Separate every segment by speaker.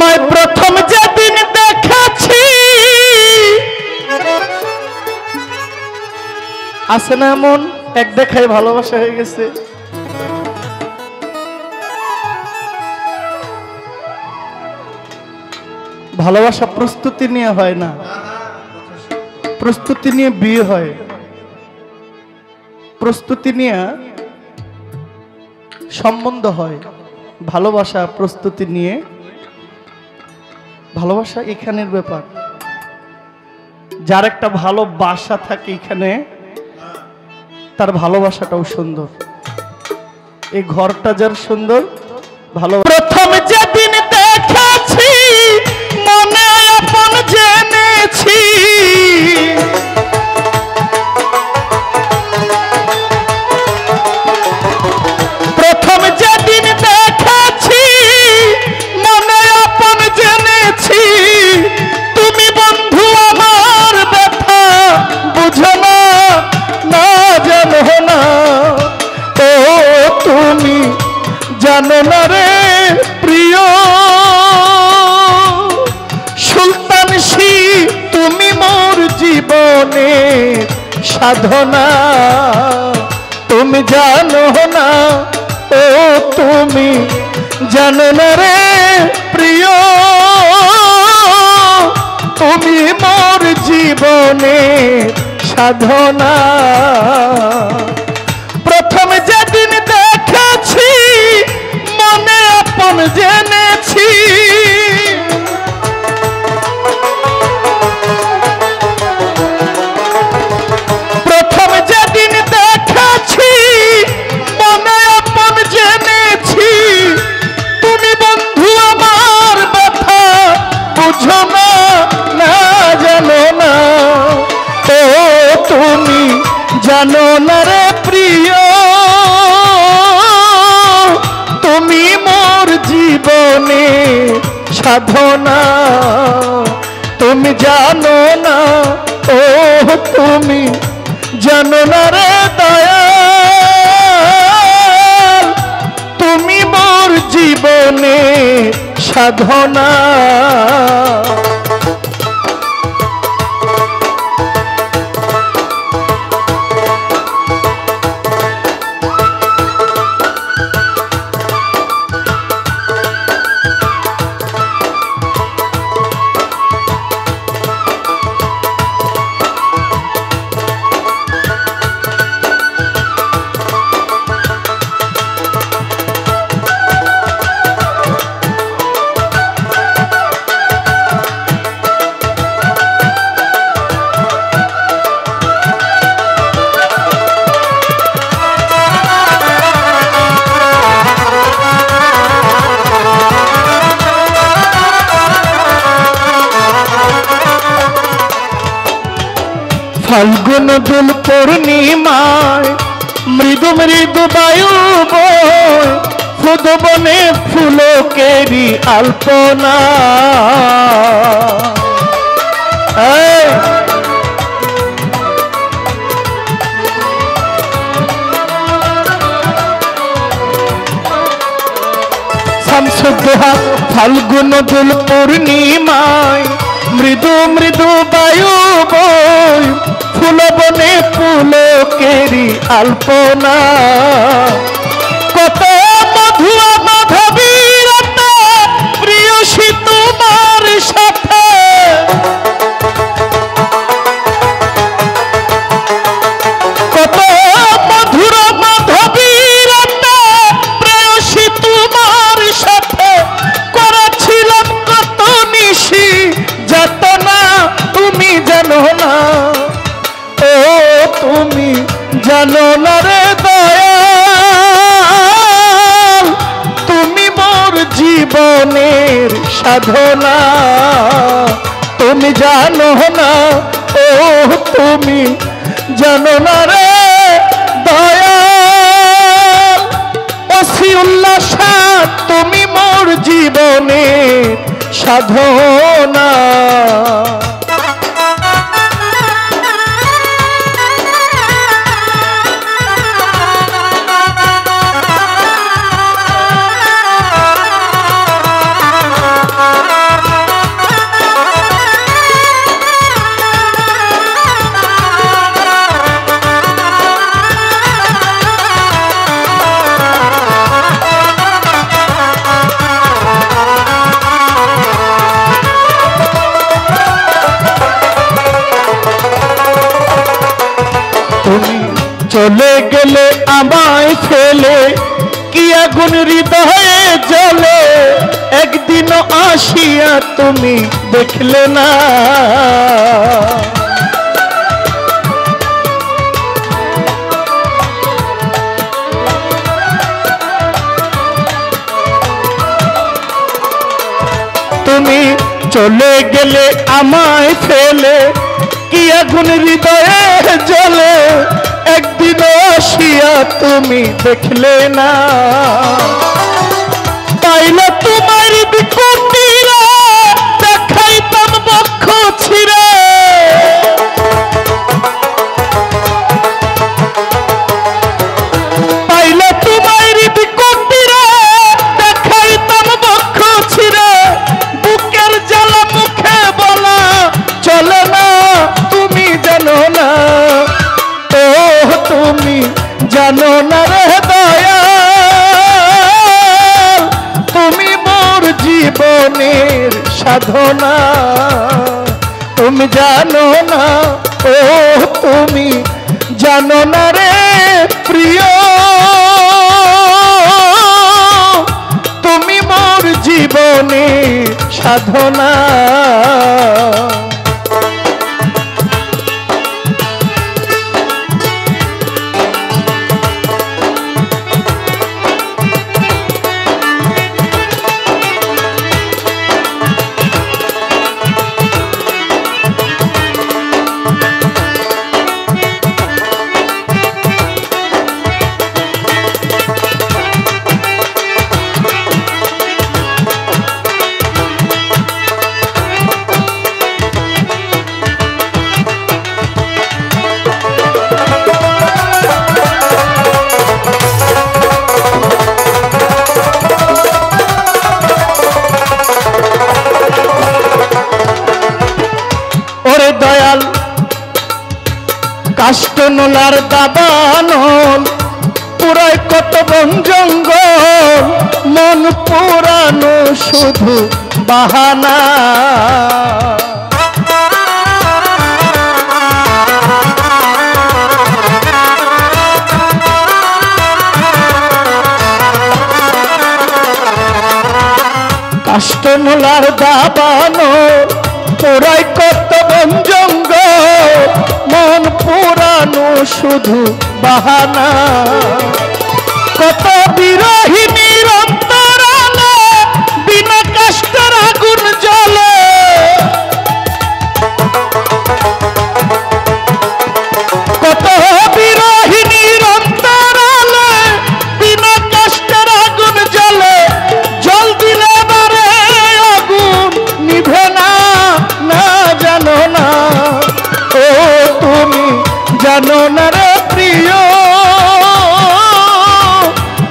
Speaker 1: তোমায় প্রথম যেদিন দেখেছি আছে না এমন এক দেখায় ভালোবাসা হয়ে গেছে। ভালোবাসা প্রস্তুতি নিয়ে হয় না, প্রস্তুতি নিয়ে বিয়ে হয়, প্রস্তুতি নিয়ে সম্বন্ধ হয়। ভালোবাসা প্রস্তুতি নিয়ে, ভালোবাসা এখানের ব্যাপার। যার একটা ভালোবাসা থাকে এখানে তার ভালোবাসাটাও সুন্দর। এই ঘরটা যার সুন্দর ভালো। প্রথম যেদিন দেখেছি মনে আপন জেনেছি, প্রথম যেদিন দেখেছি মনে আপন জেনেছি, তুমি বন্ধু আমার ব্যথা বুঝো না, না জানো না, ও তুমি জানো না রে প্রিয় সুলতান সি, তুমি মোর জীবনে সাধনা, তুমি জানো না, ও তুমি জানো না রে প্রিয়, তুমি মোর জীবনে সাধনা। প্রথম যেদিন দেখেছি মনে আপন জেনেছি, প্রথম যেদিন দেখেছি মনে আপন জেনেছি, তুমি বন্ধু আমার ব্যথা বুঝো না, না জানো না, ও তুমি জানো না রে প্রিয়, তুমি মোর জীবনে সাধনা, তুমি জানো না, ও তুমি জানো না রে দয়াল, তুমি মোর জীবনে সাধনা। ফাল্গুন দুল পূর্ণিমায় মৃদু মৃদু বায়ু বয়, ফুদ বনে ফুলকেরি আলপনা, শামসুদ্দোহা ফাল্গুন দুল পূর্ণিমায় মৃদু মৃদু বায়ু বয়, ফুল বনে ফুলকেরি আলপনা, কত মধু মাধবীর প্রিয়সী তোমার সাথে, কত মধুর মাধবীর প্রেয়সী তোমার সাথে, করেছিলাম কত নিশি যাতনা, তুমি জানো না, ও তুমি জানো না রে দয়াল, তুমি মোর জীবনের সাধনা, তুমি জানো না, ও তুমি জানো না রে দয়াল, অসি উল্লাস তুমি মোর জীবনের সাধনা। চলে গেলে আমায় ফেলে কি আগুন হৃদয়ে জ্বলে একদিনও আসিয়া তুমি দেখলে না তুমি চলে গেলে আমায় ফেলে কি আগুন হৃদয়ে জ্বলে একদিন আসিয়া তুমি দেখলে না পাইলে তোমার বিকুটিরা দেখাইতাম বক্ষ ছিঁড়ে পাইলে তোমার বিকুটিরা দেখাইতাম বক্ষ ছিঁড়ে বুকের জ্বালা মুখে বলা চলে না তুমি জানো না ও তুমি জানো না রে দয়াল তুমি মোর জীবনের সাধনা তুমি জানো না ও তুমি জানো না রে প্রিয় তুমি মোর জীবনের সাধনা দয়াল কাষ্ট নোলার দাবানল পুরায় কত বন জঙ্গল মন পুরানো শুধু বাহানা কাষ্ট নোলার দাবানল পুরায় কত বন জঙ্গল মন পুরানো শুধু বাহানা কত বিরহী নিরন্তরালে বিনা কাষ্টের আগুন জ্বলে কত বিরহী নিরন্তরালে বিনা কাষ্টের আগুন জ্বলে জল দিলে বারে আগুন নিভে না জানো না ও তুমি জানো না রে প্রিয়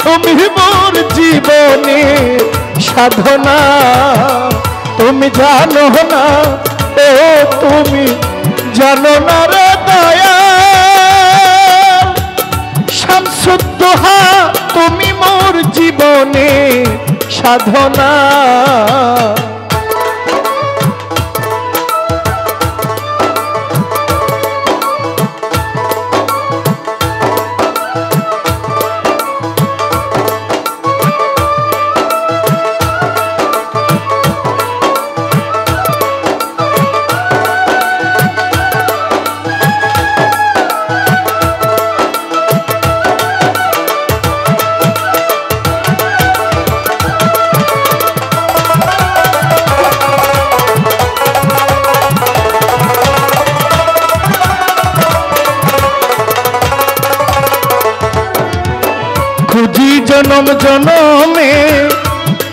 Speaker 1: তুমি মোর জীবনের সাধনা তুমি জানো না ও তুমি জানো না রে দয়াল শামসুদ্দোহা তুমি মোর জীবনের সাধনা খুঁজি জনম জনমে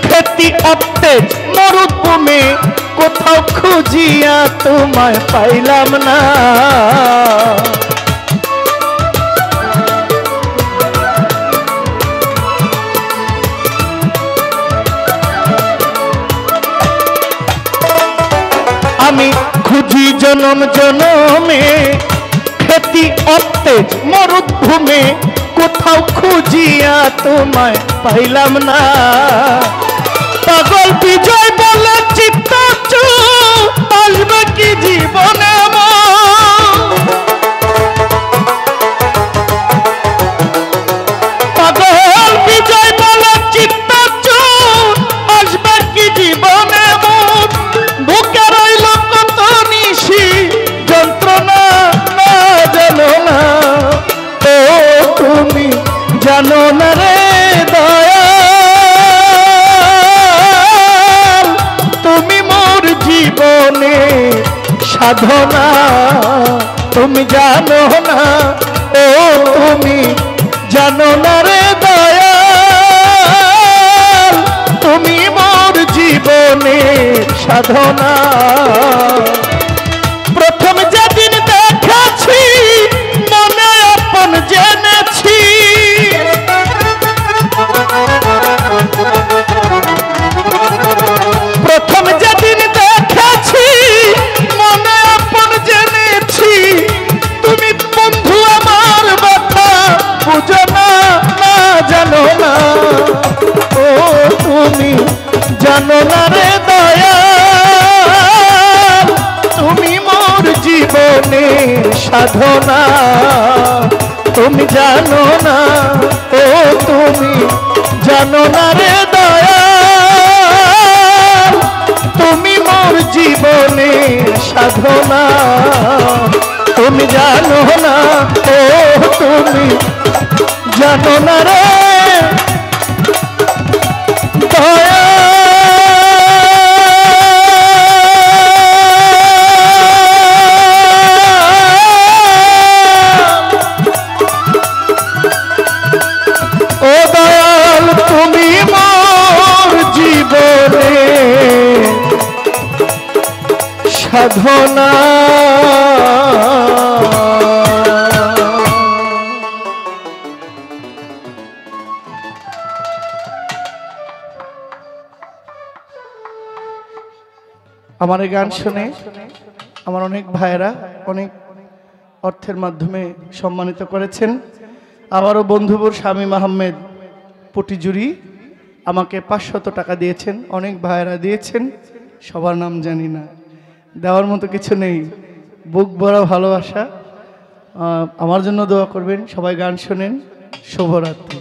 Speaker 1: খেতি অতেজ মরুভূমে কোথাও খুঁজিয়া তোমায় পাইলাম না আমি খুঁজি জনম জনমে খেতি অতেজ মরুভূমে কোথাও খুঁজিয়া তোমায় পাইলাম না পাগল বিজয় বলে চিত্ত আসবে কি জীবনে জানো না রে দয়াল তুমি মোর জীবনে সাধনা তুমি জানো না ও তুমি জানো না রে দয়াল তুমি মোর জীবনে সাধনা প্রথম যেদিন দেখেছি মনে আপন জেনেছি প্রথম যেদিন দেখেছি মনে আপন জেনেছি তুমি বন্ধু আমার কথা বুঝো না না জানো না ও তুমি জানো না রে দয়াল তুমি মোর জীবনে সাধনা তুমি জানো না ও তুমি জানো না রে দয়াল তুমি মোর জীবনে সাধনা তুমি জানো না ও তুমি জানো না রে ও দয়াল তুমি মোর জীবনে সাধনা আমার এই গান শুনে আমার অনেক ভাইয়েরা অনেক অর্থের মাধ্যমে সম্মানিত করেছেন। আবারও বন্ধুবর শামীম আহমেদ পটিজুরি আমাকে 500 টাকা দিয়েছেন, অনেক ভাইয়েরা দিয়েছেন, সবার নাম জানি না, দেওয়ার মতো কিছু নেই। বুক ভরা ভালোবাসা, আমার জন্য দোয়া করবেন, সবাই গান শোনেন। শুভরাত্রি।